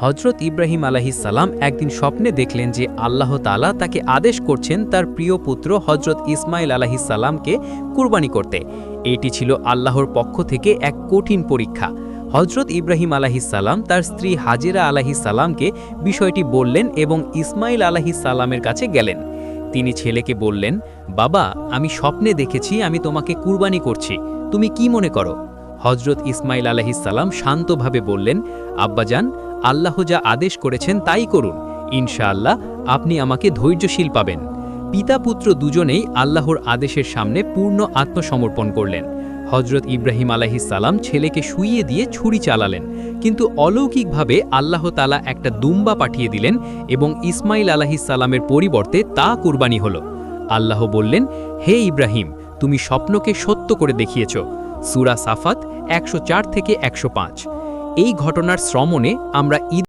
হজরত ইব্রাহিম আলাইহিসসালাম একদিন স্বপ্নে দেখলেন যে আল্লাহ তাআলা তাকে আদেশ করছেন তার প্রিয় পুত্র হজরত ইসমাইল আলাইহিসসালামকে কুরবানি করতে। এটি ছিল আল্লাহর পক্ষ থেকে এক কঠিন পরীক্ষা। হজরত ইব্রাহিম আলাইহিসসালাম তার স্ত্রী হাজেরা আলাইহিসসালামকে বিষয়টি বললেন এবং ইসমাইল আলাইহিসসালামের কাছে গেলেন। তিনি ছেলেকে বললেন, বাবা, আমি স্বপ্নে দেখেছি আমি তোমাকে কুরবানি করছি, তুমি কি মনে করো? হজরত ইসমাইল আলাইহিসসালাম শান্তভাবে বললেন, আব্বাজান, আল্লাহ যা আদেশ করেছেন তাই করুন, ইনশাআল্লাহ আপনি আমাকে ধৈর্যশীল পাবেন। পিতা পুত্র দুজনেই আল্লাহর আদেশের সামনে পূর্ণ আত্মসমর্পণ করলেন। হজরত ইব্রাহিম আলাইহিসসালাম ছেলেকে শুইয়ে দিয়ে ছুরি চালালেন, কিন্তু অলৌকিকভাবে আল্লাহ তাআলা একটা দুম্বা পাঠিয়ে দিলেন এবং ইসমাইল আলাইহিসসালামের পরিবর্তে তা কুরবানি হলো। আল্লাহ বললেন, হে ইব্রাহিম, তুমি স্বপ্নকে সত্য করে দেখিয়েছ। সূরা সাফাত 104 থেকে 105। এই ঘটনার শ্রমণে আমরা ঈদ